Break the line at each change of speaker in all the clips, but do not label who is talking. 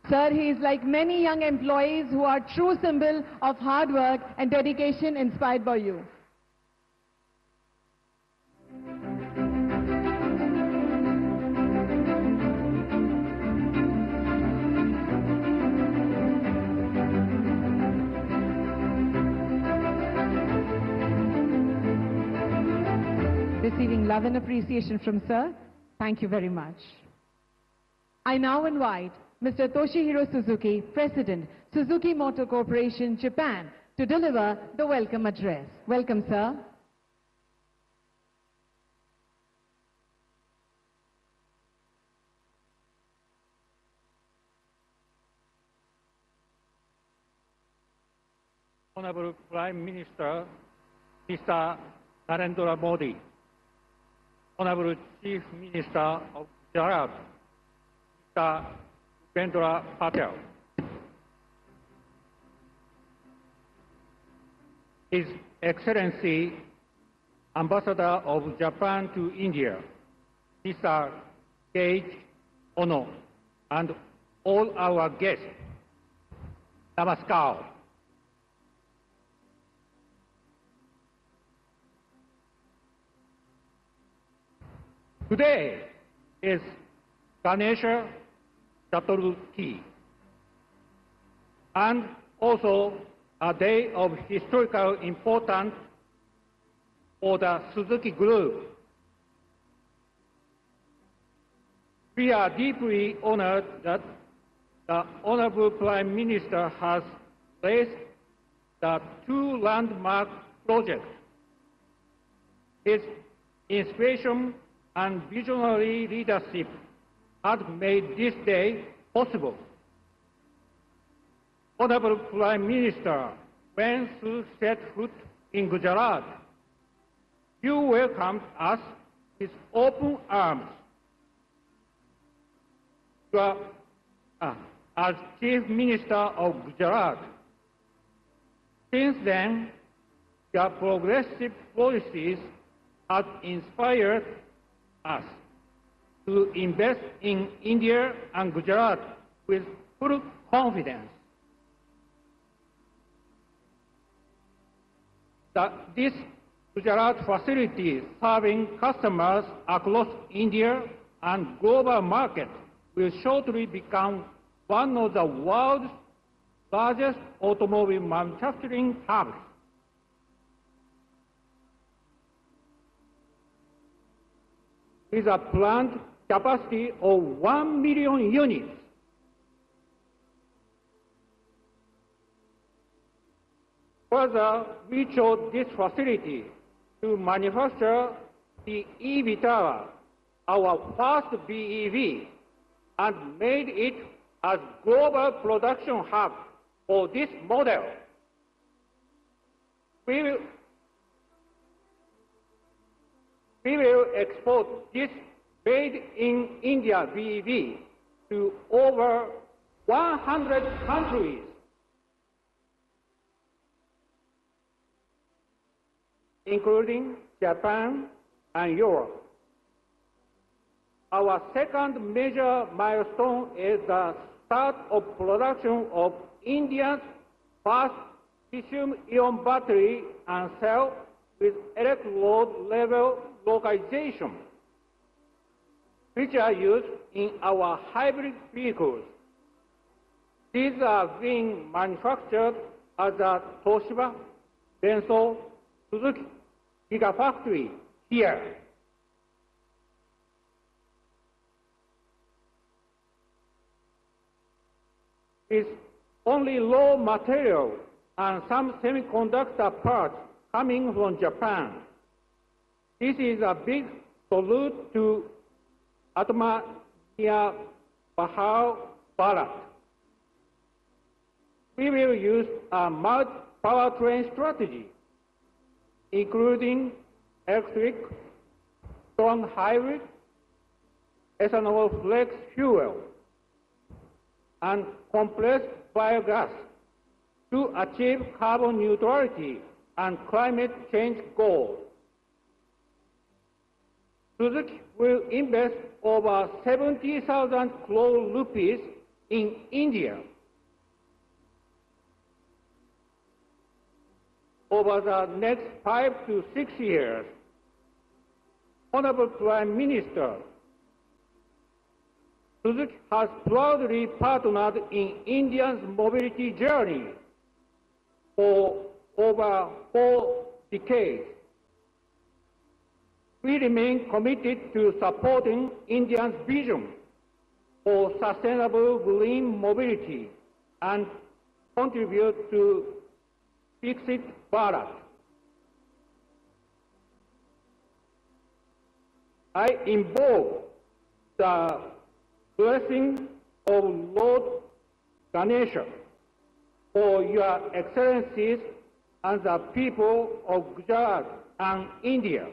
Sir, he is like many young employees who are true symbol of hard work and dedication inspired by you. Receiving love and appreciation from Sir, thank you very much. I now invite Mr. Toshihiro Suzuki, President, Suzuki Motor Corporation, Japan, to deliver the welcome address. Welcome, sir.
Honorable Prime Minister, Mr. Narendra Modi, Honorable Chief Minister of Gujarat, Mr. Bhupendra Patel, His Excellency Ambassador of Japan to India, Mr. Keiichi Ono, and all our guests, Namaskar. Today is Ganesha Chaturthi, and also a day of historical importance for the Suzuki Group. We are deeply honored that the Honorable Prime Minister has placed the two landmark projects. His inspiration and visionary leadership had made this day possible. Honorable Prime Minister, when you set foot in Gujarat, you welcomed us with open arms. As Chief Minister of Gujarat, since then, your progressive policies have inspired us to invest in India and Gujarat with full confidence. This Gujarat facility serving customers across India and global markets will shortly become one of the world's largest automobile manufacturing hubs. With a planned capacity of 1 million units. Further, we chose this facility to manufacture the eVitara, our first BEV, and made it as global production hub for this model. We will export this made in India BEV to over 100 countries, including Japan and Europe. Our second major milestone is the start of production of India's first lithium-ion battery and cell with electrode level localization, which are used in our hybrid vehicles. These are being manufactured at the Toshiba, Denso, Suzuki Gigafactory here. With only raw material and some semiconductor parts coming from Japan, this is a big salute to Atmanirbhar Bharat. We will use a multi-powertrain strategy, including electric, strong hybrid, ethanol flex fuel, and compressed biogas to achieve carbon neutrality and climate change goals. Suzuki will invest over 70,000 crore rupees in India. Over the next 5 to 6 years, Honorable Prime Minister, Suzuki has proudly partnered in India's mobility journey for over 4 decades. We remain committed to supporting India's vision for sustainable green mobility and contribute to Viksit Bharat. I invoke the blessing of Lord Ganesha for your excellencies and the people of Gujarat and India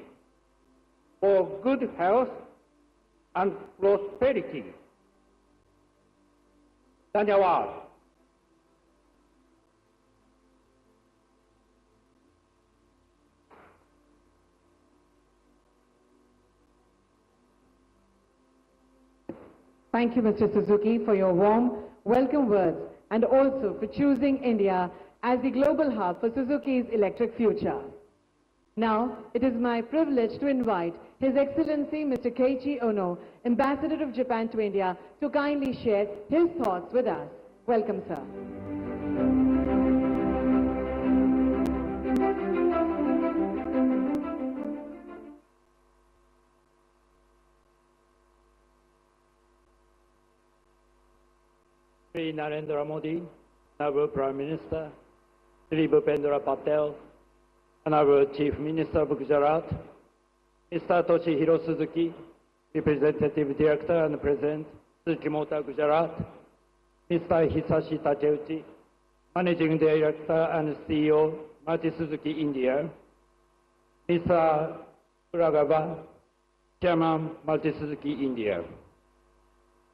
for good health and prosperity. Dhanyawad.
Thank you, Mr. Suzuki, for your warm welcome words and also for choosing India as the global hub for Suzuki's electric future. Now, it is my privilege to invite His Excellency Mr. Keiichi Ono, Ambassador of Japan to India, to kindly share his thoughts with us. Welcome, sir.
Shri Narendra Modi, Honorable Prime Minister, Shri Bhupendra Patel, Honorable Chief Minister of Gujarat, Mr. Toshihiro Suzuki, Representative Director and President, Suzuki Motor Gujarat, Mr. Hisashi Takeuchi, Managing Director and CEO, Maruti Suzuki India, Mr. Kuragawa, Chairman, Maruti Suzuki India,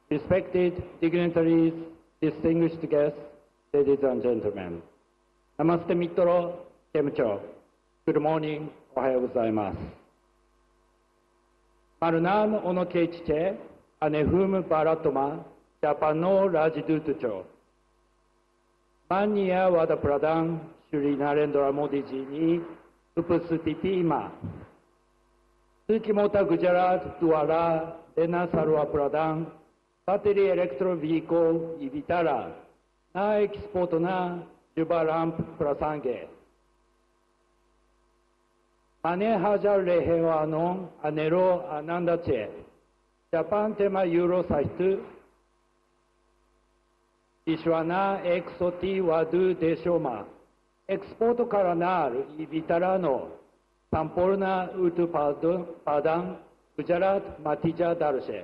respected dignitaries, distinguished guests, ladies and gentlemen. Namaste Mitro, Kemcho. Good morning, Ohayo gozaimasu. Maru naam Ono Keiichi che, ane hum Bharatma, Japan no Rajdoot cho. Manya Vada Pradhan, Shri Narendra Modi ji ni उपस्थिति में Suzuki motor Gujarat द्वारा देना सर्व प्रदान battery electric vehicle इवितारा ना export ना शुभारंभ प्रसंगे माने हजार रहेवानो अनेरो आनंद चे जापान तेमा यूरो सहित विश्वना 130 वादु देशों में एक्सपोर्ट करनार इवितारा नो संपूर्ण उत्पादन गुजरात मातीजा दर्शे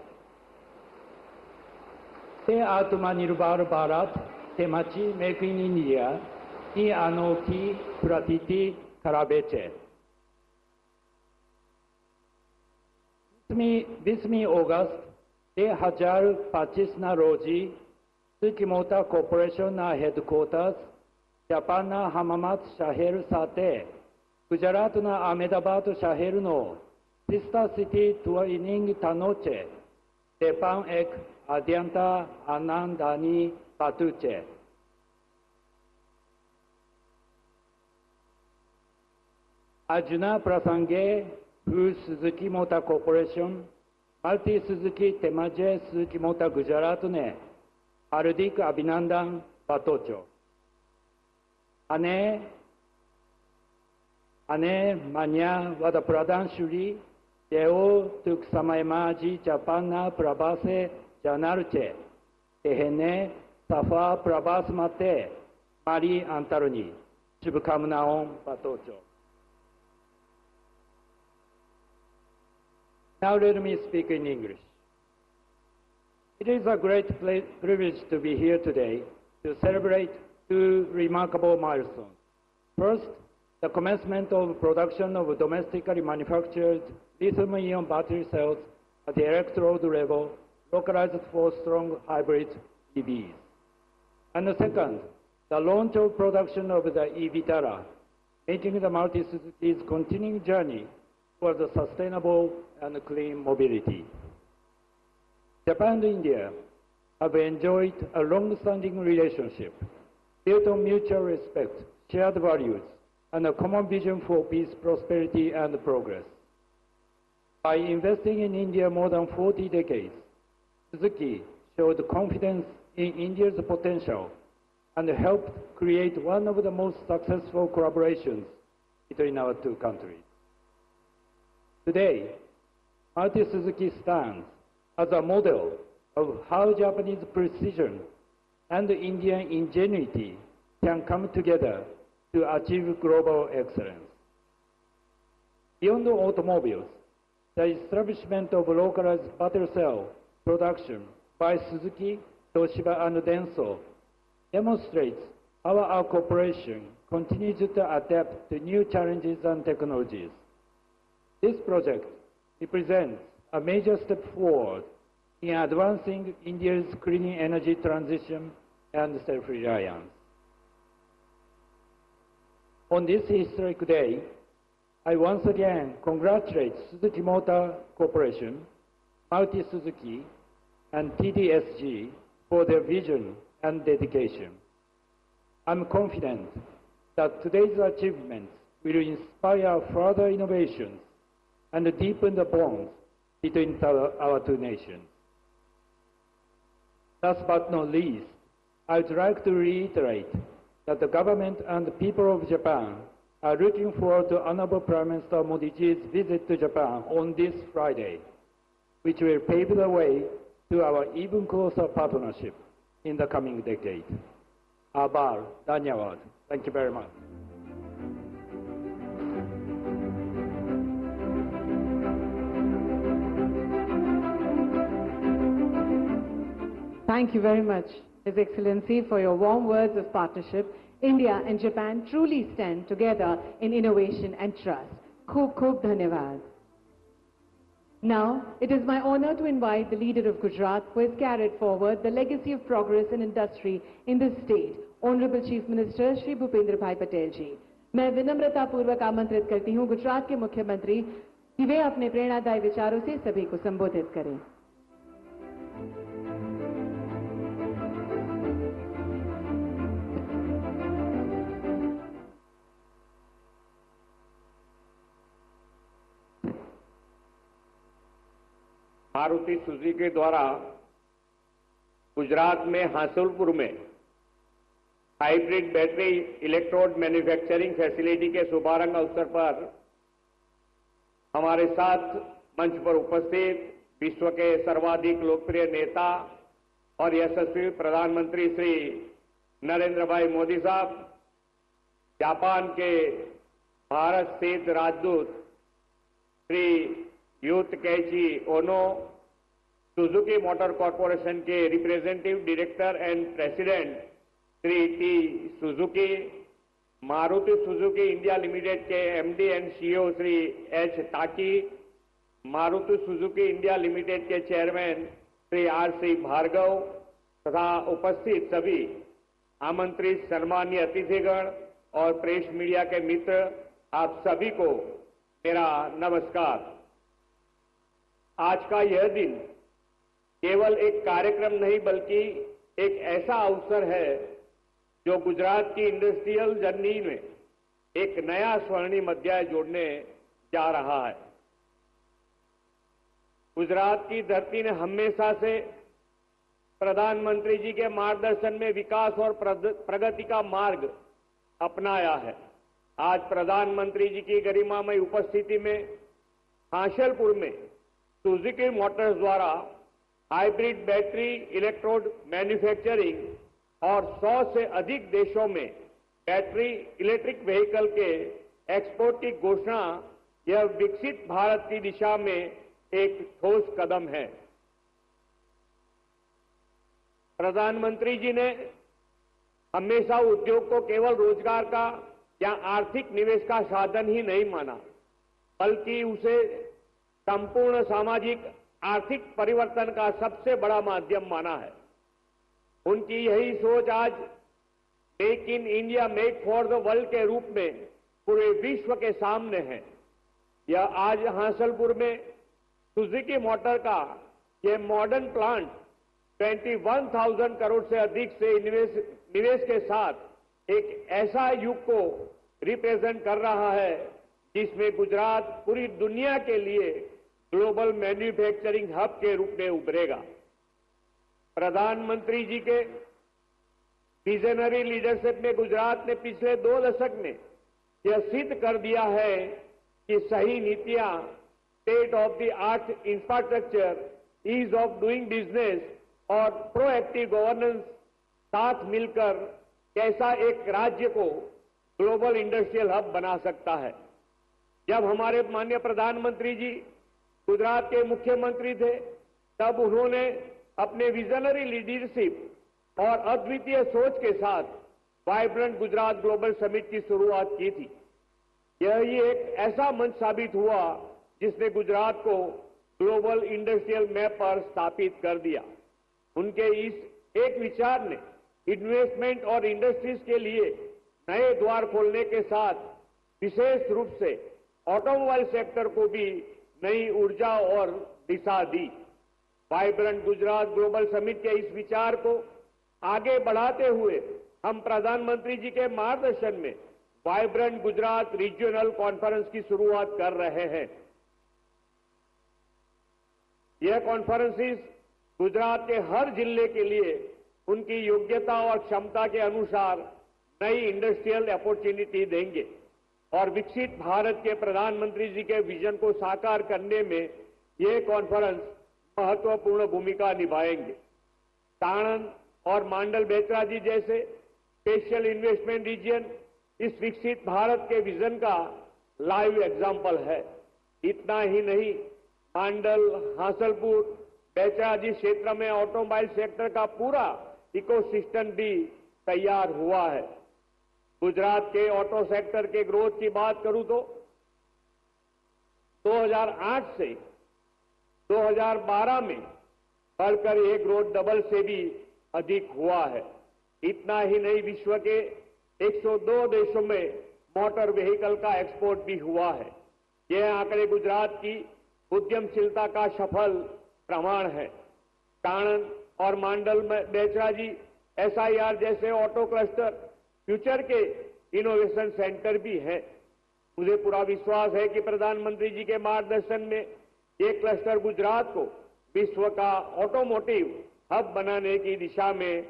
ते आत्मनिर्भर भारत तेमाची मेक इन इंडिया की अनोखी प्रतीति करावे छे 20 ऑगस्ट 2025 ના રોજી સુઝુકી મોટર કોર્પોરેશનના હેડક્વાર્ટર્સ જાપાનના હમામાત શહેર સાથે ગુજરાતના અહેમદાબાદ શહેરનો સિસ્ટર સિટી ટ્વિનિંગ થનો છે તે પણ એક અત્યંત આનંદની વાત છે. આજના પ્રસંગે Suzuki motor corporation Maruti Suzuki तेमाजे सुजुकी मोटर गुजरात ने हार्दिक अभिनंदन पाठवू छो अने मान्य वडाप्रधान श्री तेओ टूंक समयमां जी जापानना प्रवासे जनार छे तेने सफा प्रवास माटे मारी अंतरनी शुभकामनाओं पाठवू छो. Now let me speak in English. It is a great privilege to be here today to celebrate two remarkable milestones. First, the commencement of production of domestically manufactured lithium-ion battery cells at the electrode level, localized for strong hybrid EVs. And the second, the launch of production of the e-Vitara, making the Maruti Suzuki's continuing journey for the sustainable and clean mobility. Japan and India have enjoyed a long-standing relationship built on mutual respect, shared values, and a common vision for peace, prosperity, and progress. By investing in India more than 40 decades, Suzuki showed confidence in India's potential and helped create one of the most successful collaborations between our two countries. Today, Maruti Suzuki stands as a model of how Japanese precision and Indian ingenuity can come together to achieve global excellence. Beyond automobiles, the establishment of localized battery cell production by Suzuki, Toshiba, and Denso demonstrates how our cooperation continues to adapt to new challenges and technologies. This project represents a major step forward in advancing India's clean energy transition and self-reliance. On this historic day, I once again congratulate Suzuki Motor Corporation, Maruti Suzuki, and TDSG for their vision and dedication. I'm confident that today's achievements will inspire further innovations and deepen the bonds between our two nations. Last but not least, I would like to reiterate that the government and the people of Japan are looking forward to Honorable Prime Minister Modi's visit to Japan on this Friday, which will pave the way to our even closer partnership in the coming decade. Abar, Dhanyawad. Thank you very much.
Thank you very much, His Excellency, for your warm words of partnership. India and Japan truly stand together in innovation and trust. Khub khub dhanyavad. Now, it is my honor to invite the leader of Gujarat, who has carried forward the legacy of progress and industry in this state, Honorable Chief Minister Shri Bhupendra Bhai Patel ji. मैं विनम्रता पूर्वक आमंत्रित करती हूँ गुजरात के मुख्यमंत्री कि वे अपने प्रेरणादायी विचारों से सभी को संबोधित करें।
मारुति सुजुकी द्वारा गुजरात में हासुलपुर में hybrid battery electrode manufacturing facility के शुभारंभ अवसर पर हमारे साथ मंच पर उपस्थित विश्व के सर्वाधिक लोकप्रिय नेता और यशस्वी प्रधानमंत्री श्री नरेंद्र भाई मोदी साहब, जापान के भारत स्थित राजदूत श्री यूत Keiichi Ono, Suzuki motor corporation के representative director and president Shri T Suzuki, Maruti Suzuki India limited के MD and CEO Shri H ताकी, मारुति सुजुकी इंडिया लिमिटेड के चेयरमैन श्री आर.सी. भार्गव तथा उपस्थित सभी आमंत्रित सम्मानीय अतिथिगण और प्रेस मीडिया के मित्र, आप सभी को मेरा नमस्कार। आज का यह दिन केवल एक कार्यक्रम नहीं बल्कि एक ऐसा अवसर है जो गुजरात की इंडस्ट्रियल जर्नी में एक नया स्वर्णिम अध्याय जोड़ने जा रहा है। गुजरात की धरती ने हमेशा से प्रधानमंत्री जी के मार्गदर्शन में विकास और प्रगति का मार्ग अपनाया है। आज प्रधानमंत्री जी की गरिमामय उपस्थिति में हासुलपुर में सुजुकी मोटर्स द्वारा हाइब्रिड बैटरी इलेक्ट्रोड मैन्युफैक्चरिंग और 100 से अधिक देशों में बैटरी इलेक्ट्रिक व्हीकल के एक्सपोर्ट की घोषणा, यह विकसित भारत की दिशा में एक ठोस कदम है। प्रधानमंत्री जी ने हमेशा उद्योग को केवल रोजगार का या आर्थिक निवेश का साधन ही नहीं माना, बल्कि उसे संपूर्ण सामाजिक आर्थिक परिवर्तन का सबसे बड़ा माध्यम माना है। उनकी यही सोच आज make in India make for the world के रूप में पूरे विश्व के सामने है। यह आज हासुलपुर में सुजुकी मोटर का यह मॉडर्न प्लांट 21,000 करोड़ से अधिक से निवेश के साथ एक ऐसा युग को रिप्रेजेंट कर रहा है जिसमें गुजरात पूरी दुनिया के लिए ग्लोबल मैन्युफैक्चरिंग हब के रूप में उभरेगा। प्रधानमंत्री जी के विजनरी लीडरशिप में गुजरात ने पिछले 2 दशक में यह सिद्ध कर दिया है कि सही नीतियां, state of the art infrastructure, ease of doing business और प्रोएक्टिव गवर्नेंस साथ मिलकर कैसा एक राज्य को ग्लोबल इंडस्ट्रियल हब बना सकता है। जब हमारे माननीय प्रधानमंत्री जी गुजरात के मुख्यमंत्री थे, तब उन्होंने अपने विजनरी लीडरशिप और अद्वितीय सोच के साथ वाइब्रेंट गुजरात ग्लोबल समिट की शुरुआत की थी। यह एक ऐसा मंच साबित हुआ जिसने गुजरात को ग्लोबल इंडस्ट्रियल मैप पर स्थापित कर दिया। उनके इस एक विचार ने इन्वेस्टमेंट और इंडस्ट्रीज के लिए नए द्वार खोलने के साथ विशेष रूप से ऑटोमोबाइल सेक्टर को भी नई ऊर्जा और दिशा दी। वाइब्रेंट गुजरात ग्लोबल समिट के इस विचार को आगे बढ़ाते हुए हम प्रधानमंत्री जी के मार्गदर्शन में वाइब्रेंट गुजरात रीजनल कॉन्फ्रेंस की शुरुआत कर रहे हैं। यह कॉन्फ्रेंसिस गुजरात के हर जिले के लिए उनकी योग्यता और क्षमता के अनुसार नई इंडस्ट्रियल अपॉर्चुनिटी देंगे और विकसित भारत के प्रधानमंत्री जी के विजन को साकार करने में ये कॉन्फ्रेंस महत्वपूर्ण भूमिका निभाएंगे। साणंद और मांडल बेतरा जी जैसे स्पेशल इन्वेस्टमेंट रीजन इस विकसित भारत के विजन का लाइव एग्जाम्पल है। इतना ही नहीं, मांडल, हासलपुर, बेतरा जी क्षेत्र में ऑटोमोबाइल सेक्टर का पूरा इकोसिस्टम भी तैयार हुआ है। गुजरात के ऑटो सेक्टर के ग्रोथ की बात करूं तो 2008 से 2012 में बढ़कर यह ग्रोथ डबल से भी अधिक हुआ है। इतना ही नहीं, विश्व के 102 देशों में मोटर व्हीकल का एक्सपोर्ट भी हुआ है। यह आंकड़े गुजरात की उद्यमशीलता का सफल प्रमाण है। साणंद और मांडल में बेचरा जी SIR जैसे ऑटो क्लस्टर फ्यूचर के इनोवेशन सेंटर भी है। मुझे पूरा विश्वास है कि प्रधानमंत्री जी के मार्गदर्शन में ये क्लस्टर गुजरात को विश्व का ऑटोमोटिव हब बनाने की दिशा में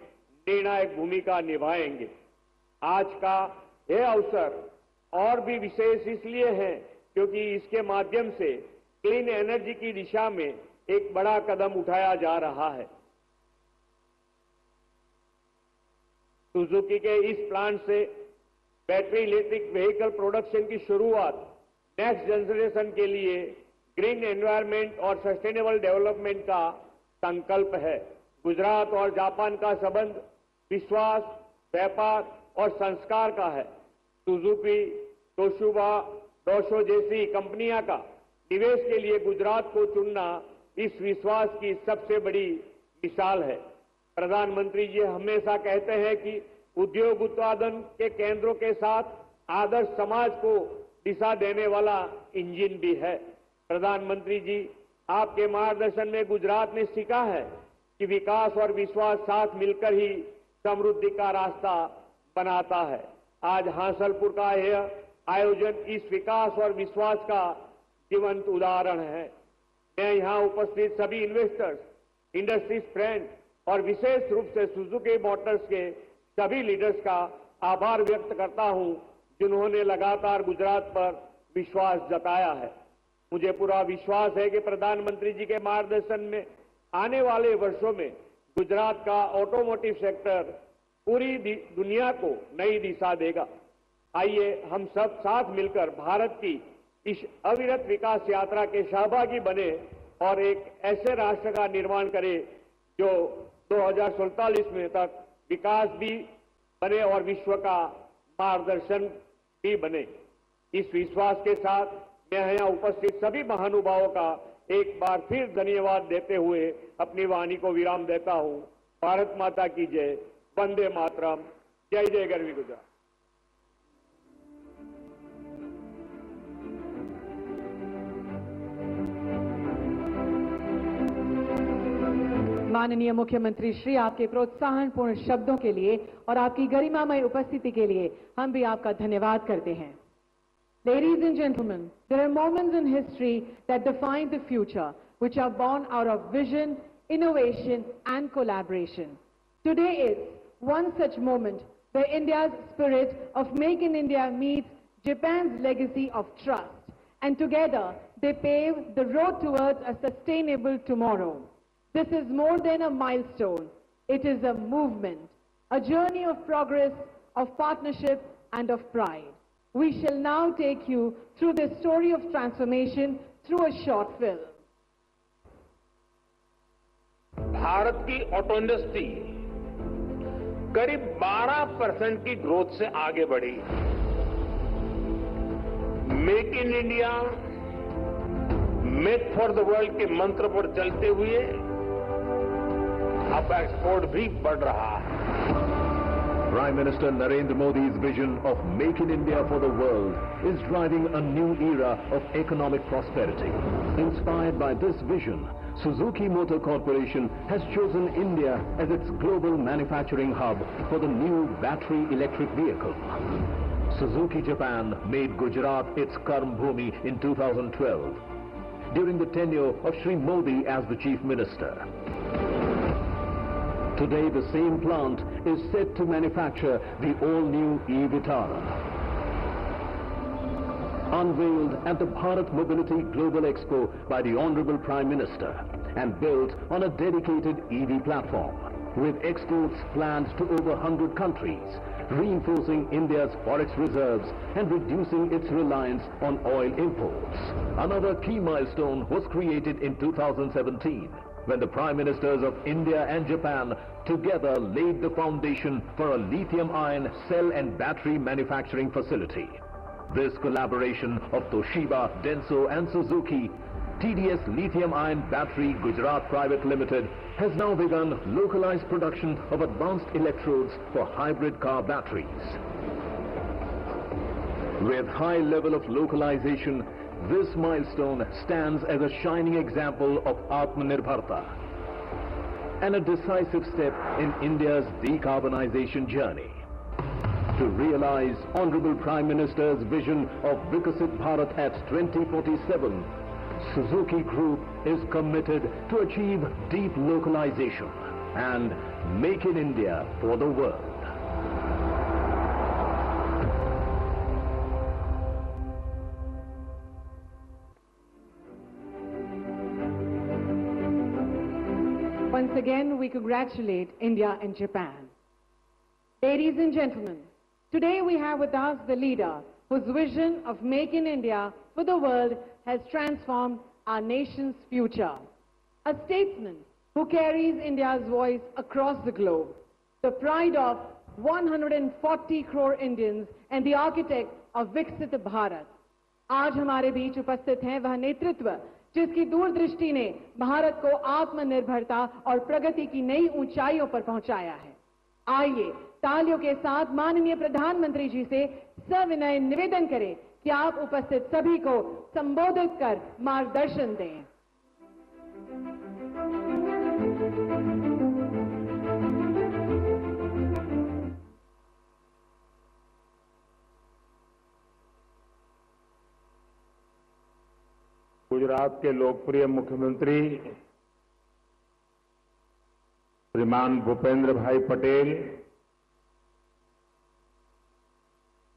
निर्णायक भूमिका निभाएंगे। आज का यह अवसर और भी विशेष इसलिए है क्योंकि इसके माध्यम से क्लीन एनर्जी की दिशा में एक बड़ा कदम उठाया जा रहा है। सुजुकी के इस प्लांट से बैटरी इलेक्ट्रिक व्हीकल प्रोडक्शन की शुरुआत नेक्स्ट जनरेशन के लिए ग्रीन एनवायरनमेंट और सस्टेनेबल डेवलपमेंट का संकल्प है। गुजरात और जापान का संबंध विश्वास, व्यापार और संस्कार का है। सुजुकी, तोशिबा, डोशो जैसी कंपनियां का निवेश के लिए गुजरात को चुनना इस विश्वास की सबसे बड़ी मिसाल है। प्रधानमंत्री जी हमेशा कहते हैं कि उद्योग उत्पादन के केंद्रों के साथ आदर्श समाज को दिशा देने वाला इंजन भी है। प्रधानमंत्री जी, आपके मार्गदर्शन में गुजरात ने सीखा है कि विकास और विश्वास साथ मिलकर ही समृद्धि का रास्ता बनाता है। आज हासलपुर का यह आयोजन इस विकास और विश्वास का जीवंत उदाहरण है। मैं यहां उपस्थित सभी इन्वेस्टर्स, इंडस्ट्रीज फ्रेंड और विशेष रूप से सुजुकी मोटर्स के सभी लीडर्स का आभार व्यक्त करता हूं, जिन्होंने लगातार गुजरात पर विश्वास जताया है। मुझे पूरा विश्वास है कि प्रधानमंत्री जी के मार्गदर्शन में आने वाले वर्षों में गुजरात का ऑटोमोटिव सेक्टर पूरी दुनिया को नई दिशा देगा। आइए हम सब साथ मिलकर भारत की इस अविरत विकास यात्रा के सहभागी बने और एक ऐसे राष्ट्र का निर्माण करें जो 2047 में तक विकास भी बने और विश्व का मार्गदर्शन भी बने। इस विश्वास के साथ मैं यहाँ उपस्थित सभी महानुभावों का एक बार फिर धन्यवाद देते हुए अपनी वाणी को विराम देता हूँ। भारत माता की जय, वंदे मातरम, जय जय गरवी गुजरात।
माननीय मुख्यमंत्री श्री, आपके प्रोत्साहनपूर्ण शब्दों के लिए और आपकी गरिमामय उपस्थिति के लिए हम भी आपका धन्यवाद करते हैं। Ladies and gentlemen, there are moments in history that define the future, which are born out of vision, innovation and collaboration. Today is one such moment where India's spirit of Make in India meets Japan's legacy of trust, and together they pave the road towards a sustainable tomorrow. This is more than a milestone. It is a movement, a journey of progress, of partnership and of pride. We shall now take you through the story of transformation through a short film.
Bharat की auto industry करीब 12% की growth से आगे बढ़ी। Make in India, make for the world के मंत्र पर चलते हुए अब एक्सपोर्ट भी बढ़ रहा है।
Prime Minister Narendra Modi's vision of Make in India for the world is driving a new era of economic prosperity. Inspired by this vision, Suzuki Motor Corporation has chosen India as its global manufacturing hub for the new battery electric vehicle. Suzuki Japan made Gujarat its Karm Bhumi in 2012 during the tenure of Shri Modi as the Chief Minister. Today, the same plant is set to manufacture the all-new e-Vitara. Unveiled at the Bharat Mobility Global Expo by the Honorable Prime Minister and built on a dedicated EV platform, with exports planned to over 100 countries, reinforcing India's forex reserves and reducing its reliance on oil imports. Another key milestone was created in 2017, when the Prime Ministers of India and Japan together laid the foundation for a lithium-ion cell and battery manufacturing facility. This collaboration of Toshiba, Denso and Suzuki, TDS Lithium-Ion Battery Gujarat Private Limited, has now begun localized production of advanced electrodes for hybrid car batteries. With high level of localization, this milestone stands as a shining example of Atmanirbharta and a decisive step in India's decarbonization journey. To realize Honorable Prime Minister's vision of Vikasit Bharat at 2047, Suzuki Group is committed to achieve deep localization and make in India for the world.
Once again, we congratulate India and Japan. Ladies and gentlemen, today we have with us the leader whose vision of Make in India for the world has transformed our nation's future. A statesman who carries India's voice across the globe, the pride of 140 crore Indians and the architect of Viksit Bharat. आज हमारे बीच उपस्थित हैं वह नेतृत्व जिसकी दूरदृष्टि ने भारत को आत्मनिर्भरता और प्रगति की नई ऊंचाइयों पर पहुंचाया है। आइए तालियों के साथ माननीय प्रधानमंत्री जी से सविनय निवेदन करें कि आप उपस्थित सभी को संबोधित कर मार्गदर्शन दें।
गुजरात के लोकप्रिय मुख्यमंत्री श्रीमान भूपेंद्र भाई पटेल,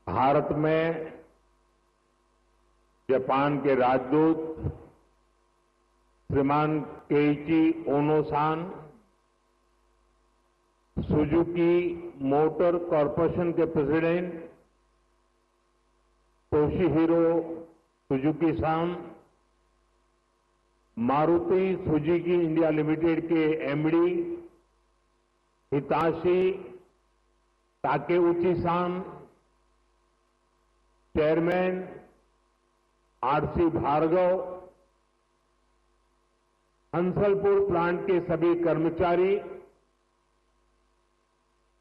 भारत में जापान के राजदूत श्रीमान Keiichi Ono san, Suzuki motor corporation के president Toshihiro Suzuki san, Maruti Suzuki India limited के MD Hisashi Takeuchi san, chairman RC Bhargava, Hansalpur plant के सभी कर्मचारी,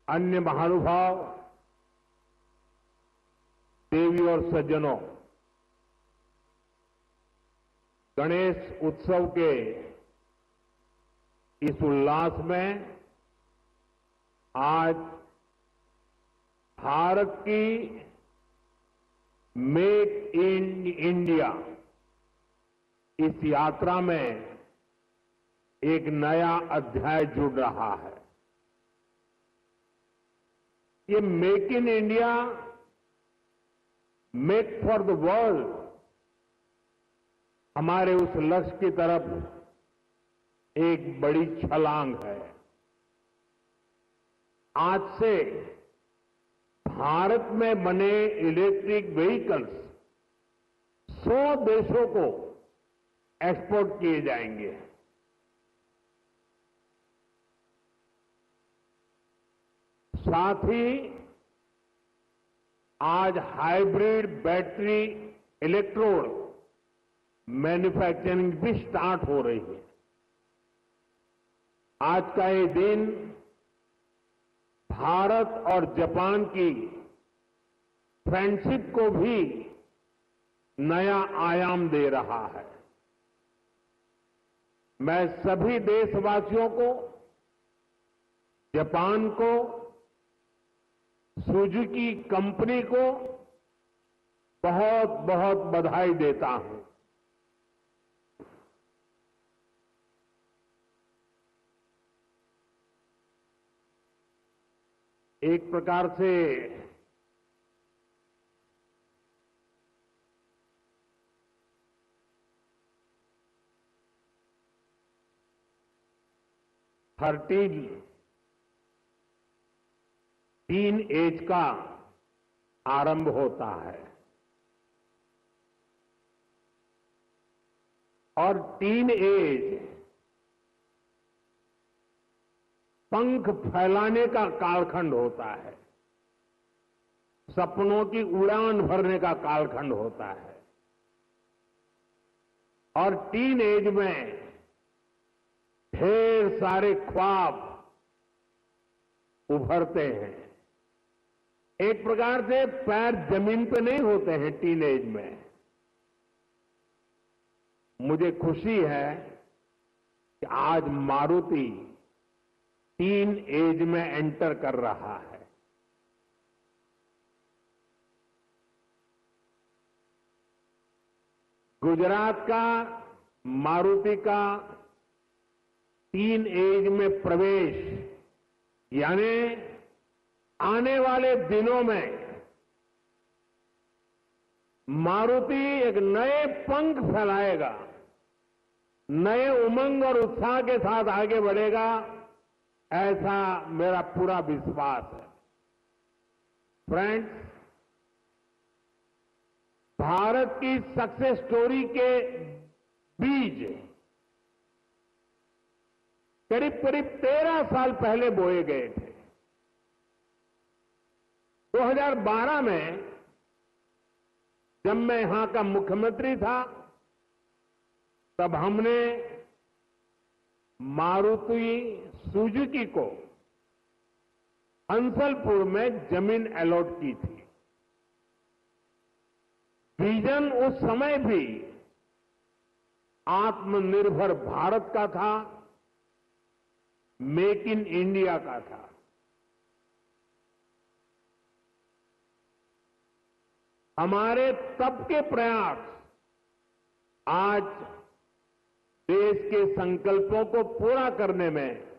अन्य महानुभाव, देवी और सज्जनों, गणेश उत्सव के
इस उल्लास में आज भारत की मेक इन इंडिया इस यात्रा में एक नया अध्याय जुड़ रहा है। ये make in India, make for the world हमारे उस लक्ष्य की तरफ एक बड़ी छलांग है। आज से भारत में बने इलेक्ट्रिक व्हीकल्स 100 देशों को एक्सपोर्ट किए जाएंगे। साथ ही आज हाइब्रिड बैटरी इलेक्ट्रोड मैन्युफैक्चरिंग भी स्टार्ट हो रही है। आज का ये दिन भारत और जापान की फ्रेंडशिप को भी नया आयाम दे रहा है। मैं सभी देशवासियों को, जापान को, सुजुकी कंपनी को बहुत बहुत बधाई देता हूं। एक प्रकार से टीन एज का आरंभ होता है और टीन एज पंख फैलाने का कालखंड होता है, सपनों की उड़ान भरने का कालखंड होता है। और टीन एज में ढेर सारे ख्वाब उभरते हैं। एक प्रकार से पैर जमीन पे नहीं होते हैं टीन एज में। मुझे खुशी है कि आज मारुति टीन एज में एंटर कर रहा है। गुजरात का मारुति का टीन एज में प्रवेश यानी आने वाले दिनों में मारुति एक नए पंख फैलाएगा, नए उमंग और उत्साह के साथ आगे बढ़ेगा, ऐसा मेरा पूरा विश्वास है। फ्रेंड्स, भारत की सक्सेस स्टोरी के बीज करीब करीब 13 साल पहले बोए गए थे। 2012 में जब मैं यहां का मुख्यमंत्री था, तब हमने मारुति सुजुकी को हंसलपुर में जमीन अलॉट की थी। विजन उस समय भी आत्मनिर्भर भारत का था, मेक इन इंडिया का था। हमारे तब के प्रयास आज देश के संकल्पों को पूरा करने में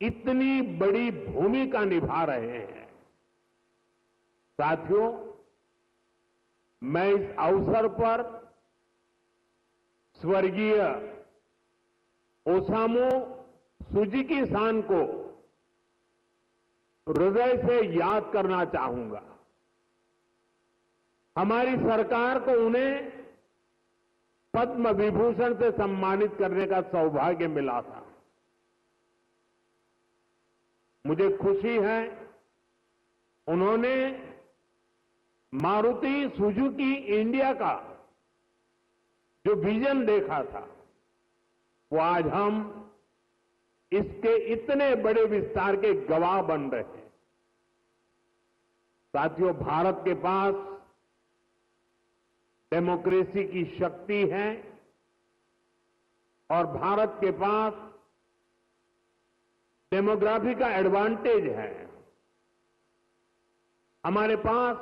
इतनी बड़ी भूमिका निभा रहे हैं। साथियों, मैं इस अवसर पर स्वर्गीय ओसामू सुजुकी-सान को हृदय से याद करना चाहूंगा। हमारी सरकार को उन्हें पद्म विभूषण से सम्मानित करने का सौभाग्य मिला था। मुझे खुशी है उन्होंने मारुति सुजुकी इंडिया का जो विजन देखा था, वो आज हम इसके इतने बड़े विस्तार के गवाह बन रहे हैं। साथियों, भारत के पास डेमोक्रेसी की शक्ति है और भारत के पास डेमोग्राफी का एडवांटेज है। हमारे पास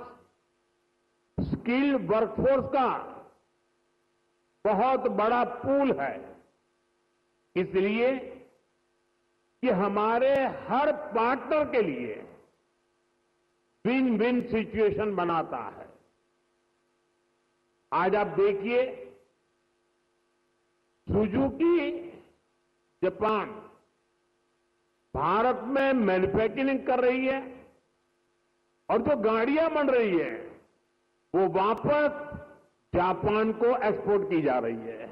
स्किल्ड वर्कफोर्स का बहुत बड़ा पूल है, इसलिए कि हमारे हर पार्टनर के लिए विन विन सिचुएशन बनाता है। आज आप देखिए, सुजुकी जापान भारत में मैन्युफैक्चरिंग कर रही है और जो गाड़ियां बन रही है वो वापस जापान को एक्सपोर्ट की जा रही है।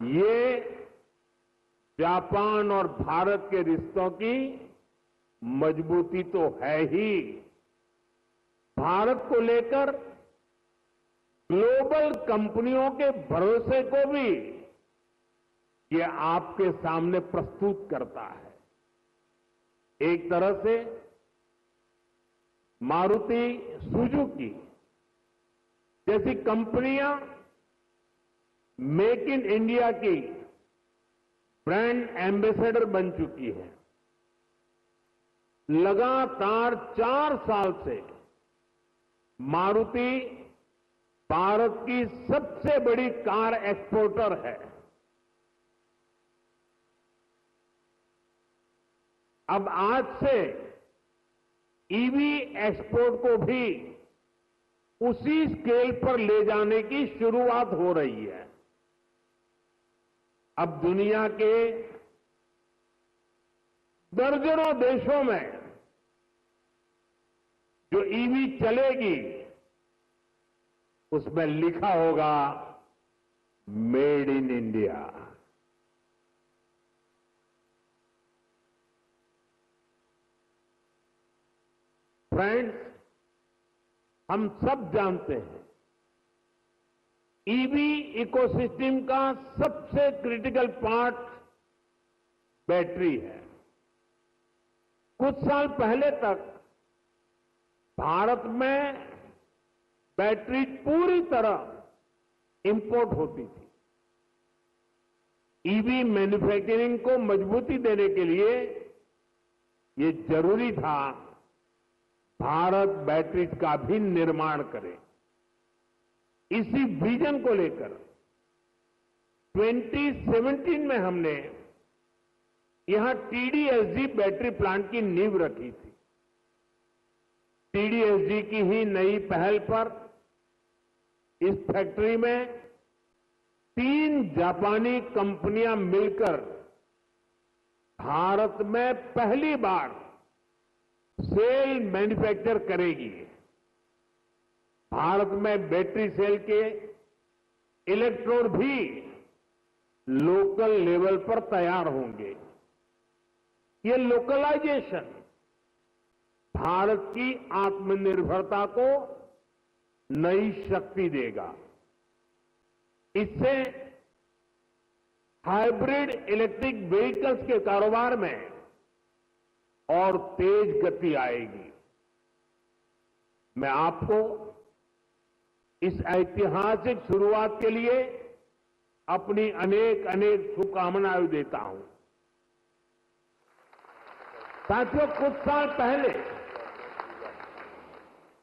ये जापान और भारत के रिश्तों की मजबूती तो है ही, भारत को लेकर ग्लोबल कंपनियों के भरोसे को भी ये आपके सामने प्रस्तुत करता है। एक तरह से मारुति सुजुकी जैसी कंपनियां मेक इन इंडिया की ब्रांड एम्बेसडर बन चुकी है। लगातार 4 साल से मारुति भारत की सबसे बड़ी कार एक्सपोर्टर है। अब आज से ईवी एक्सपोर्ट को भी उसी स्केल पर ले जाने की शुरुआत हो रही है। अब दुनिया के दर्जनों देशों में जो ईवी चलेगी उसमें लिखा होगा मेड इन इंडिया। फ्रेंड्स, हम सब जानते हैं ईवी इकोसिस्टम का सबसे क्रिटिकल पार्ट बैटरी है। कुछ साल पहले तक भारत में बैटरी पूरी तरह इंपोर्ट होती थी। ईवी मैन्युफैक्चरिंग को मजबूती देने के लिए ये जरूरी था भारत बैटरीज का भी निर्माण करे। इसी विजन को लेकर 2017 में हमने यहां टीडीएसजी बैटरी प्लांट की नींव रखी थी। टीडीएसजी की ही नई पहल पर इस फैक्ट्री में 3 जापानी कंपनियां मिलकर भारत में पहली बार सेल मैन्युफैक्चर करेगी। भारत में बैटरी सेल के इलेक्ट्रोड भी लोकल लेवल पर तैयार होंगे। ये लोकलाइजेशन भारत की आत्मनिर्भरता को नई शक्ति देगा। इससे हाइब्रिड इलेक्ट्रिक व्हीकल्स के कारोबार में और तेज गति आएगी। मैं आपको इस ऐतिहासिक शुरुआत के लिए अपनी अनेक अनेक शुभकामनाएं देता हूं। साथियों, कुछ साल पहले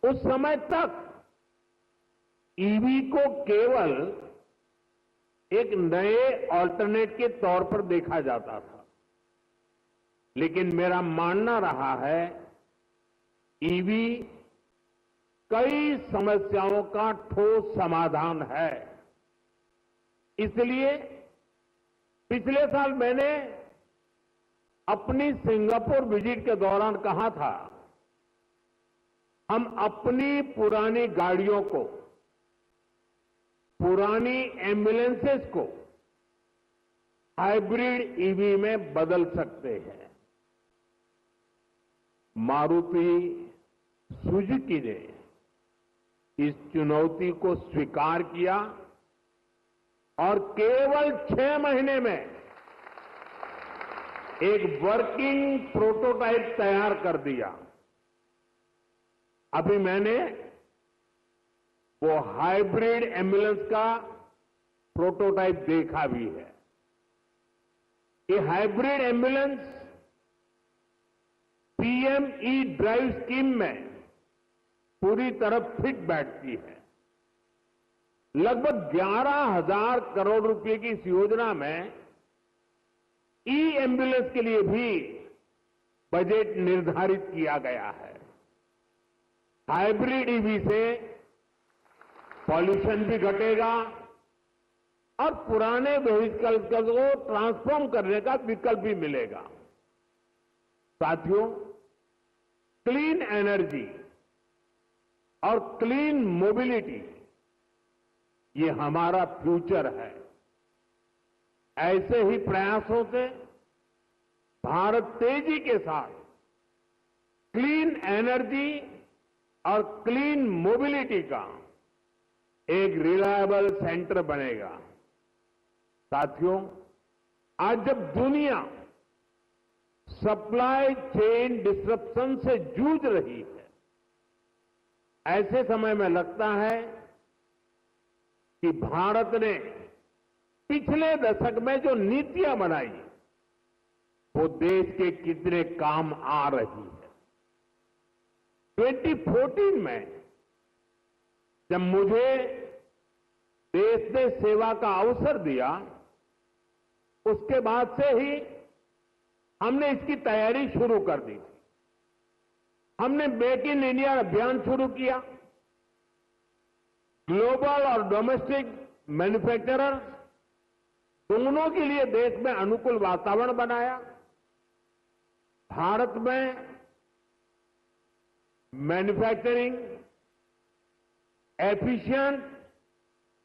उस समय तक ईवी को केवल एक नए ऑल्टरनेट के तौर पर देखा जाता था, लेकिन मेरा मानना रहा है ईवी कई समस्याओं का ठोस समाधान है। इसलिए पिछले साल मैंने अपनी सिंगापुर विजिट के दौरान कहा था, हम अपनी पुरानी गाड़ियों को, पुरानी एम्बुलेंसेस को हाइब्रिड ईवी में बदल सकते हैं। मारुति सुजुकी ने इस चुनौती को स्वीकार किया और केवल 6 महीने में एक वर्किंग प्रोटोटाइप तैयार कर दिया। अभी मैंने वो हाइब्रिड एम्बुलेंस का प्रोटोटाइप देखा भी है। ये hybrid ambulance PM E drive scheme में पूरी तरह फिट बैठती है। लगभग 11,000 करोड़ रुपए की इस योजना में ई एम्बुलेंस के लिए भी बजट निर्धारित किया गया है। हाइब्रिड ईवी से पॉल्यूशन भी घटेगा और पुराने व्हीकल को ट्रांसफॉर्म करने का विकल्प भी मिलेगा। साथियों, क्लीन एनर्जी और क्लीन मोबिलिटी ये हमारा फ्यूचर है। ऐसे ही प्रयासों से भारत तेजी के साथ क्लीन एनर्जी और क्लीन मोबिलिटी का एक रिलायबल सेंटर बनेगा। साथियों, आज जब दुनिया सप्लाई चेन डिसरप्शन से जूझ रही है, ऐसे समय में लगता है कि भारत ने पिछले दशक में जो नीतियां बनाई वो देश के कितने काम आ रही है। 2014 में जब मुझे देश ने सेवा का अवसर दिया, उसके बाद से ही हमने इसकी तैयारी शुरू कर दी थी। हमने मेक इन इंडिया अभियान शुरू किया। ग्लोबल और डोमेस्टिक मैन्युफैक्चरर्स दोनों के लिए देश में अनुकूल वातावरण बनाया। भारत में मैन्युफैक्चरिंग एफिशिएंट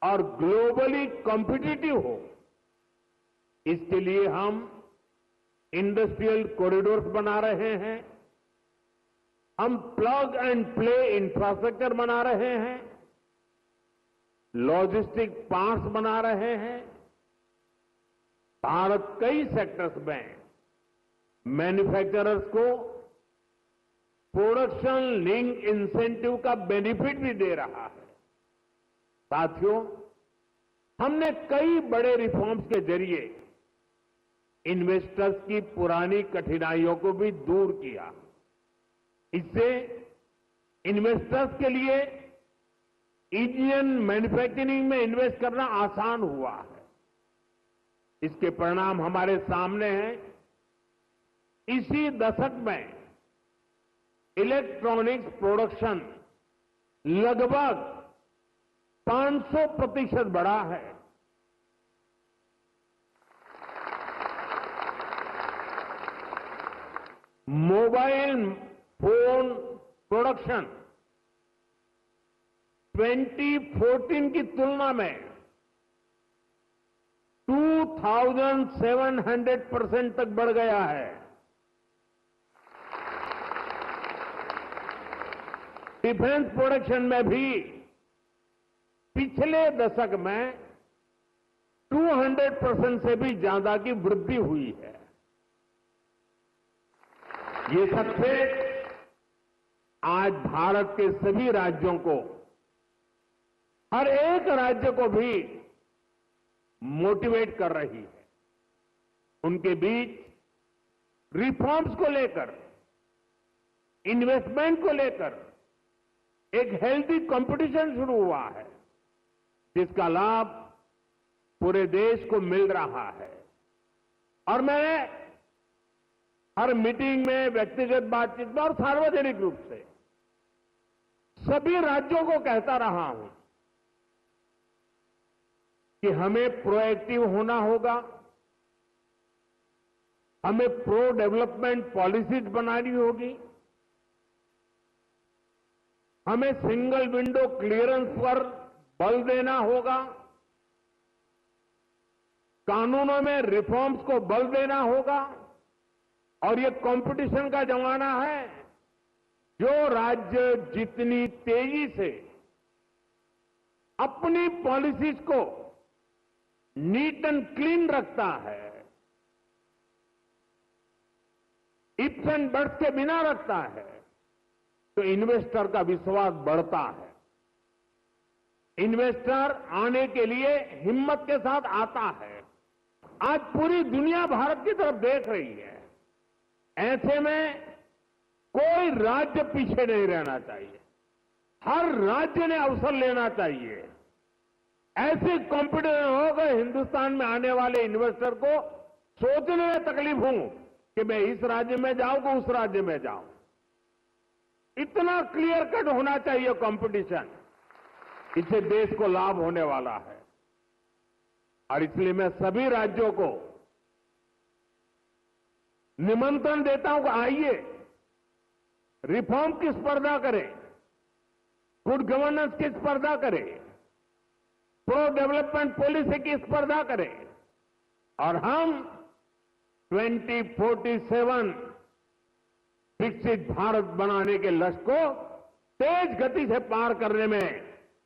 और ग्लोबली कॉम्पिटिटिव हो, इसके लिए हम इंडस्ट्रियल कॉरिडोर्स बना रहे हैं। हम प्लग एंड प्ले इंफ्रास्ट्रक्चर बना रहे हैं, लॉजिस्टिक पार्क्स बना रहे हैं। भारत कई सेक्टर्स में मैन्युफैक्चरर्स को प्रोडक्शन लिंक इंसेंटिव का बेनिफिट भी दे रहा है। साथियों, हमने कई बड़े रिफॉर्म्स के जरिए इन्वेस्टर्स की पुरानी कठिनाइयों को भी दूर किया। इससे इन्वेस्टर्स के लिए इंडियन मैन्युफैक्चरिंग में इन्वेस्ट करना आसान हुआ है। इसके परिणाम हमारे सामने हैं। इसी दशक में इलेक्ट्रॉनिक्स प्रोडक्शन लगभग 500% बढ़ा है। मोबाइल फोन प्रोडक्शन 2014 की तुलना में 2700% तक बढ़ गया है। डिफेंस प्रोडक्शन में भी पिछले दशक में 200% से भी ज्यादा की वृद्धि हुई है। ये सक्सेस आज भारत के सभी राज्यों को, हर एक राज्य को भी मोटिवेट कर रही है। उनके बीच रिफॉर्म्स को लेकर, इन्वेस्टमेंट को लेकर एक हेल्दी कंपटीशन शुरू हुआ है, जिसका लाभ पूरे देश को मिल रहा है। और मैंने हर मीटिंग में, व्यक्तिगत बातचीत में और सार्वजनिक रूप से सभी राज्यों को कहता रहा हूं कि हमें प्रोएक्टिव होना होगा, हमें प्रो डेवलपमेंट पॉलिसीज बनानी होगी, हमें सिंगल विंडो क्लियरेंस पर बल देना होगा, कानूनों में रिफॉर्म्स को बल देना होगा। और ये कंपटीशन का जमाना है। जो राज्य जितनी तेजी से अपनी पॉलिसीज को नीट एंड क्लीन रखता है, इफ्स एंड बट्स के बिना रखता है, तो इन्वेस्टर का विश्वास बढ़ता है। इन्वेस्टर आने के लिए हिम्मत के साथ आता है। आज पूरी दुनिया भारत की तरफ देख रही है। ऐसे में कोई राज्य पीछे नहीं रहना चाहिए। हर राज्य ने अवसर लेना चाहिए। ऐसे कॉम्पिटिशन होगा हिंदुस्तान में आने वाले इन्वेस्टर को सोचने में तकलीफ हो कि मैं इस राज्य में जाऊं कि उस राज्य में जाऊं। इतना क्लियर कट होना चाहिए कंपटीशन। इससे देश को लाभ होने वाला है। और इसलिए मैं सभी राज्यों को निमंत्रण देता हूं कि आइए, रिफॉर्म की स्पर्धा करें, गुड गवर्नेंस की स्पर्धा करें, प्रो डेवलपमेंट पॉलिसी की स्पर्धा करें और हम 2047 विकसित भारत बनाने के लक्ष्य को तेज गति से पार करने में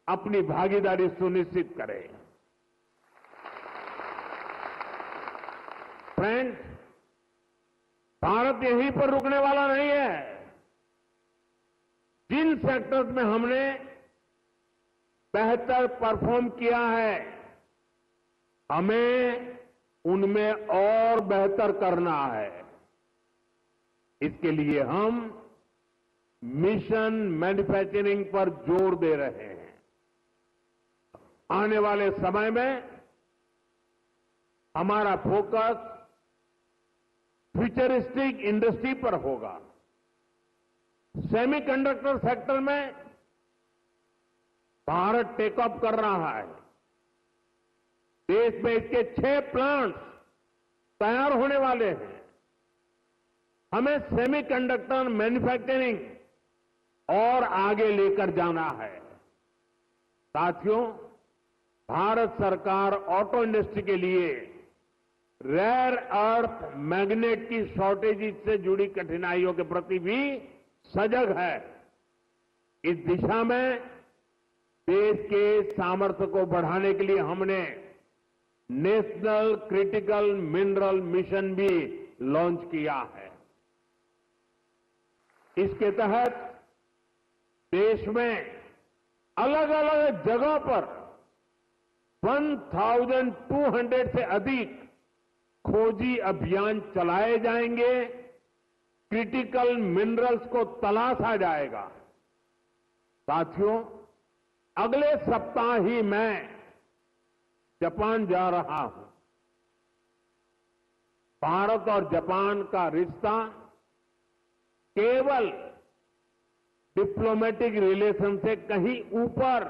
अपनी भागीदारी सुनिश्चित करें। फ्रेंड्स, भारत यहीं पर रुकने वाला नहीं है। जिन सेक्टर्स में हमने बेहतर परफॉर्म किया है, हमें उनमें और बेहतर करना है। इसके लिए हम मिशन मैन्युफैक्चरिंग पर जोर दे रहे हैं। आने वाले समय में हमारा फोकस फ्यूचरिस्टिक इंडस्ट्री पर होगा। सेमीकंडक्टर सेक्टर में भारत टेक ऑफ कर रहा है। देश में इसके 6 प्लांट्स तैयार होने वाले हैं। हमें सेमीकंडक्टर मैन्युफैक्चरिंग और आगे लेकर जाना है। साथियों, भारत सरकार ऑटो इंडस्ट्री के लिए रेयर अर्थ मैग्नेट की शॉर्टेज से जुड़ी कठिनाइयों के प्रति भी सजग है। इस दिशा में देश के सामर्थ्य को बढ़ाने के लिए हमने नेशनल क्रिटिकल मिनरल मिशन भी लॉन्च किया है। इसके तहत देश में अलग अलग जगहों पर 1200 से अधिक खोजी अभियान चलाए जाएंगे। क्रिटिकल मिनरल्स को तलाशा जाएगा। साथियों, अगले सप्ताह ही मैं जापान जा रहा हूं। भारत और जापान का रिश्ता केवल डिप्लोमेटिक रिलेशन से कहीं ऊपर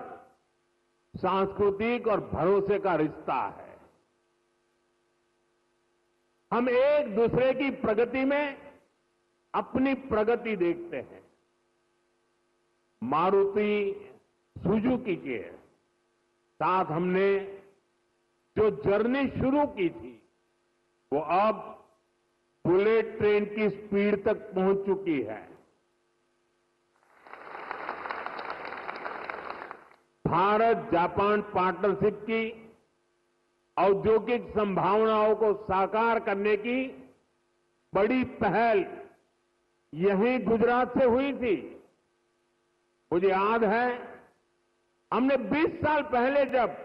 सांस्कृतिक और भरोसे का रिश्ता है। हम एक दूसरे की प्रगति में अपनी प्रगति देखते हैं। मारुति सुजुकी के साथ हमने जो जर्नी शुरू की थी, वो अब बुलेट ट्रेन की स्पीड तक पहुंच चुकी है। भारत जापान पार्टनरशिप की औद्योगिक संभावनाओं को साकार करने की बड़ी पहल यहीं गुजरात से हुई थी। मुझे याद है, हमने 20 साल पहले जब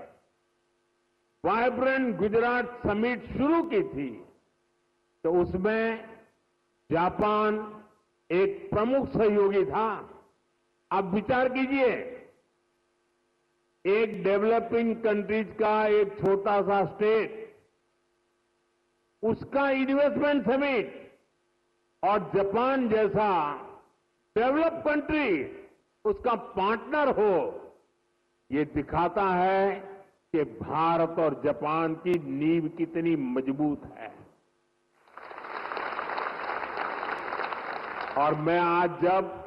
वाइब्रेंट गुजरात समिट शुरू की थी, तो उसमें जापान एक प्रमुख सहयोगी था। आप विचार कीजिए, एक डेवलपिंग कंट्रीज का एक छोटा सा स्टेट, उसका इन्वेस्टमेंट समिट, और जापान जैसा डेवलप कंट्री उसका पार्टनर हो, ये दिखाता है कि भारत और जापान की नींव कितनी मजबूत है। और मैं आज जब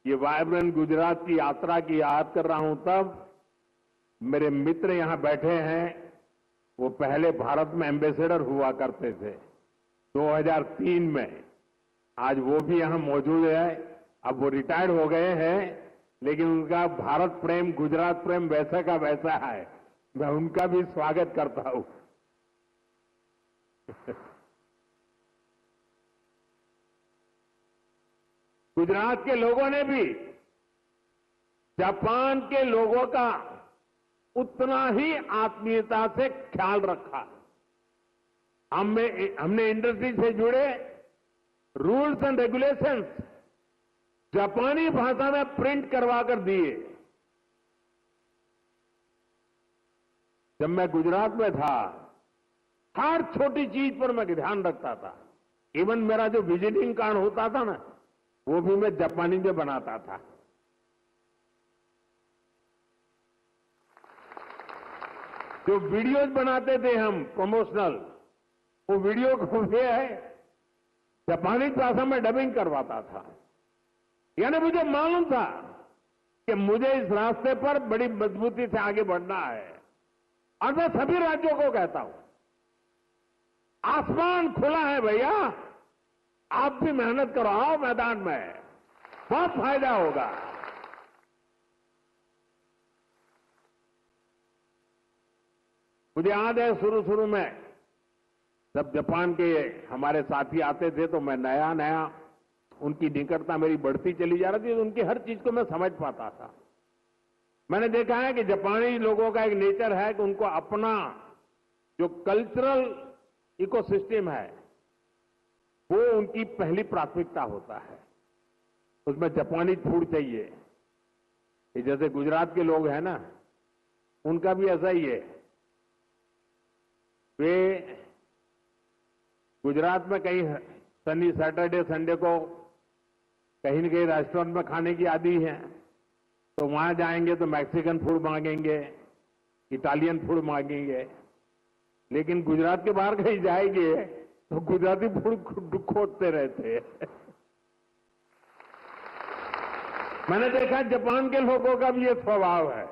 ये वाइब्रेंट गुजरात की यात्रा की याद कर रहा हूं, तब मेरे मित्र यहां बैठे हैं। वो पहले भारत में एम्बेसडर हुआ करते थे 2003 में। आज वो भी यहां मौजूद है। अब वो रिटायर्ड हो गए हैं, लेकिन उनका भारत प्रेम, गुजरात प्रेम वैसा का वैसा है। मैं उनका भी स्वागत करता हूं। गुजरात के लोगों ने भी जापान के लोगों का उतना ही आत्मीयता से ख्याल रखा। हमने इंडस्ट्री से जुड़े रूल्स एंड रेगुलेशंस जापानी भाषा में प्रिंट करवा कर दिए। जब मैं गुजरात में था, हर छोटी चीज पर मैं ध्यान रखता था। इवन मेरा जो विजिटिंग कार्ड होता था ना, वो भी मैं जापानी में बनाता था। जो वीडियोज बनाते थे हम प्रमोशनल, वो वीडियो को भी है जापानी भाषा में डबिंग करवाता था। यानी मुझे मालूम था कि मुझे इस रास्ते पर बड़ी मजबूती से आगे बढ़ना है। और मैं सभी राज्यों को कहता हूं, आसमान खुला है भैया, आप भी मेहनत करो, आओ मैदान में, बहुत फायदा होगा। मुझे याद है शुरू में जब जापान के हमारे साथी आते थे तो मैं नया नया उनकी निकटता मेरी बढ़ती चली जा रही थी, तो उनकी हर चीज को मैं समझ पाता था। मैंने देखा है कि जापानी लोगों का एक नेचर है कि उनको अपना जो कल्चरल इकोसिस्टम है वो उनकी पहली प्राथमिकता होता है। उसमें जापानी फूड चाहिए। ये जैसे गुजरात के लोग हैं ना, उनका भी ऐसा ही है। वे गुजरात में कहीं शनि सैटरडे संडे को कहीं न कहीं रेस्टोरेंट में खाने की आदी है, तो वहां जाएंगे तो मैक्सिकन फूड मांगेंगे, इटालियन फूड मांगेंगे। लेकिन गुजरात के बाहर कहीं जाएंगे तो गुजराती फूड खोजते रहते हैं। मैंने देखा जापान के लोगों का भी ये स्वभाव है,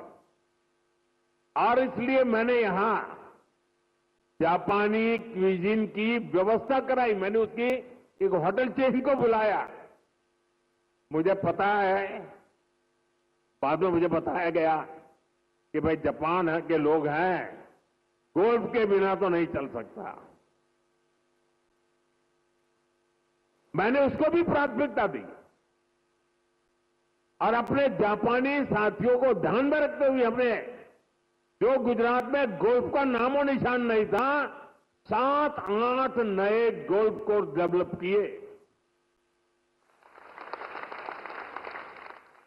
और इसलिए मैंने यहां जापानी क्विजिन की व्यवस्था कराई। मैंने उसकी एक होटल चेन को बुलाया। मुझे पता है, बाद में मुझे बताया गया कि भाई जापान के लोग हैं, गोल्फ के बिना तो नहीं चल सकता। मैंने उसको भी प्राथमिकता दी और अपने जापानी साथियों को ध्यान में रखते हुए हमने, जो गुजरात में गोल्फ का नामो निशान नहीं था, 7-8 नए गोल्फ कोर्स डेवलप किए।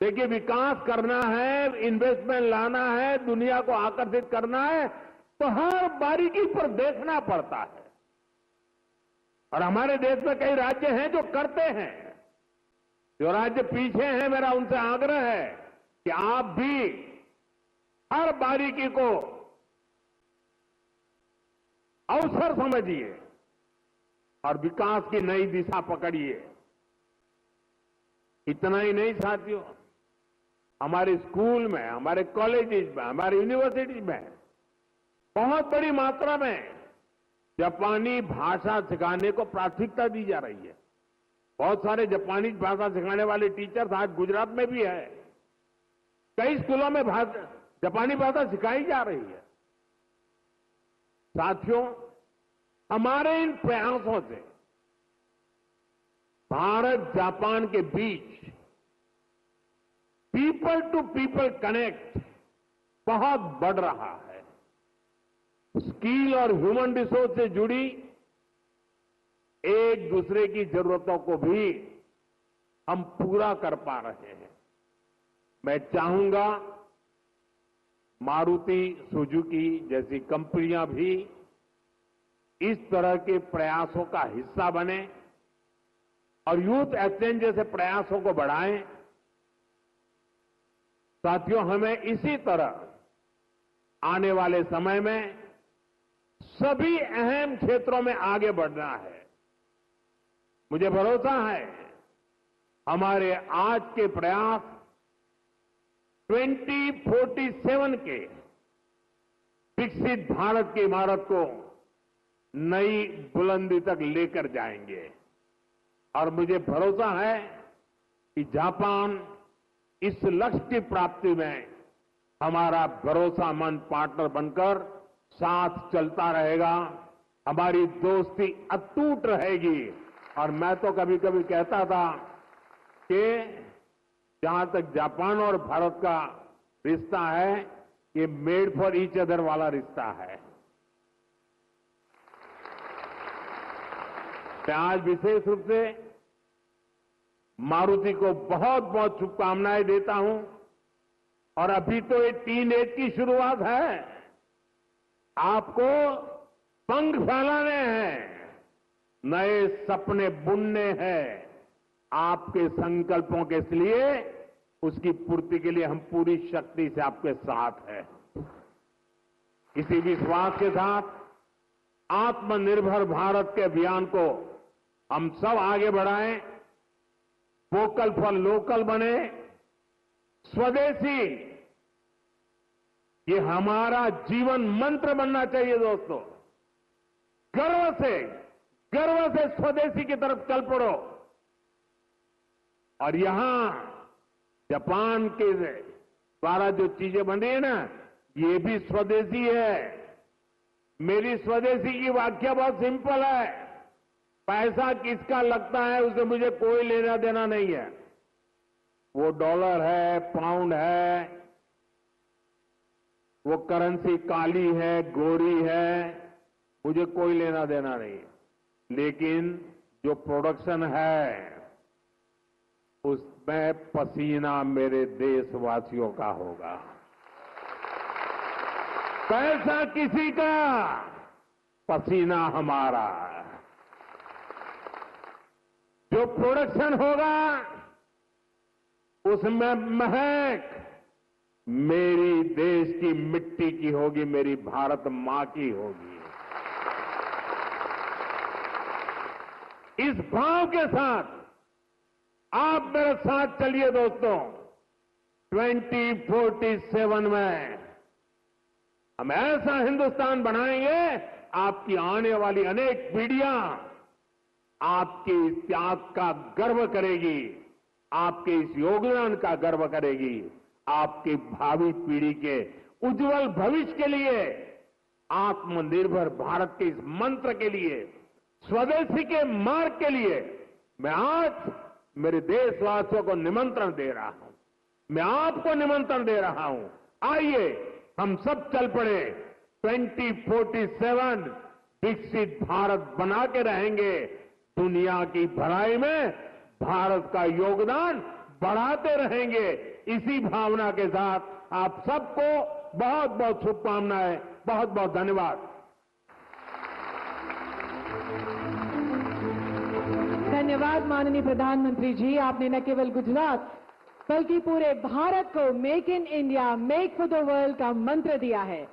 देखिए, विकास करना है, इन्वेस्टमेंट लाना है, दुनिया को आकर्षित करना है, तो हर बारीकी पर देखना पड़ता है। और हमारे देश में कई राज्य हैं जो करते हैं। जो राज्य पीछे हैं, मेरा उनसे आग्रह है कि आप भी हर बारीकी को अवसर समझिए और विकास की नई दिशा पकड़िए। इतना ही नहीं साथियों, हमारे स्कूल में, हमारे कॉलेजेस में, हमारे यूनिवर्सिटी में बहुत बड़ी मात्रा में जापानी भाषा सिखाने को प्राथमिकता दी जा रही है। बहुत सारे जापानी भाषा सिखाने वाले टीचर्स आज गुजरात में भी है। कई स्कूलों में जापानी भाषा सिखाई जा रही है। साथियों, हमारे इन प्रयासों से भारत जापान के बीच पीपल टू पीपल कनेक्ट बहुत बढ़ रहा है। स्किल और ह्यूमन रिसोर्स से जुड़ी एक दूसरे की जरूरतों को भी हम पूरा कर पा रहे हैं। मैं चाहूंगा मारुति सुजुकी जैसी कंपनियां भी इस तरह के प्रयासों का हिस्सा बने और यूथ एक्सचेंज जैसे प्रयासों को बढ़ाएं। साथियों, हमें इसी तरह आने वाले समय में सभी अहम क्षेत्रों में आगे बढ़ना है। मुझे भरोसा है हमारे आज के प्रयास 2047 के विकसित भारत की इमारत को नई बुलंदी तक लेकर जाएंगे। और मुझे भरोसा है कि जापान इस लक्ष्य की प्राप्ति में हमारा भरोसामंद पार्टनर बनकर साथ चलता रहेगा। हमारी दोस्ती अटूट रहेगी। और मैं तो कभी कभी कहता था कि जहां तक जापान और भारत का रिश्ता है, ये मेड फॉर ईच अदर वाला रिश्ता है। मैं आज विशेष रूप से मारुति को बहुत बहुत शुभकामनाएं देता हूं और अभी तो ये टीन एज की शुरुआत है। आपको पंख फैलाने हैं, नए सपने बुनने हैं। आपके संकल्पों के लिए, उसकी पूर्ति के लिए हम पूरी शक्ति से आपके साथ हैं। इसी विश्वास के साथ आत्मनिर्भर भारत के अभियान को हम सब आगे बढ़ाएं, वोकल फॉर लोकल बने, स्वदेशी ये हमारा जीवन मंत्र बनना चाहिए दोस्तों। गर्व से स्वदेशी की तरफ चल पड़ो। और यहां जापान के द्वारा जो चीजें बन रही है ना, ये भी स्वदेशी है। मेरी स्वदेशी की व्याख्या बहुत सिंपल है। पैसा किसका लगता है उससे मुझे कोई लेना देना नहीं है। वो डॉलर है, पाउंड है, वो करेंसी काली है, गोरी है, मुझे कोई लेना देना नहीं है। लेकिन जो प्रोडक्शन है उसमें पसीना मेरे देशवासियों का होगा। पैसा किसी का, पसीना हमारा। जो प्रोडक्शन होगा उसमें महक मेरी देश की मिट्टी की होगी, मेरी भारत मां की होगी। इस भाव के साथ आप मेरे साथ चलिए दोस्तों। 2047 में हम ऐसा हिंदुस्तान बनाएंगे, आपकी आने वाली अनेक पीढ़ियां आपके इस त्याग का गर्व करेगी, आपके इस योगदान का गर्व करेगी। आपकी भावी पीढ़ी के उज्जवल भविष्य के लिए, आत्मनिर्भर भारत के इस मंत्र के लिए, स्वदेशी के मार्ग के लिए मैं आज मेरे देशवासियों को निमंत्रण दे रहा हूं। मैं आपको निमंत्रण दे रहा हूं। आइए हम सब चल पड़े। 2047 विकसित भारत बना के रहेंगे। दुनिया की भलाई में भारत का योगदान बढ़ाते रहेंगे। इसी भावना के साथ आप सबको बहुत बहुत शुभकामनाएं, बहुत बहुत धन्यवाद।
धन्यवाद माननीय प्रधानमंत्री जी। आपने न केवल गुजरात बल्कि पूरे भारत को make in India, make for the world का मंत्र दिया है।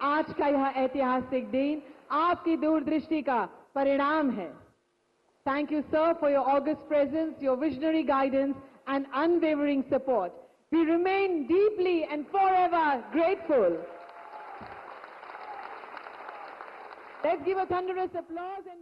आज का यह ऐतिहासिक दिन आपकी दूरदृष्टि का परिणाम है। Thank you, sir, for your august presence, your visionary guidance, and unwavering support. We remain deeply and forever grateful. Let's give a thunderous applause and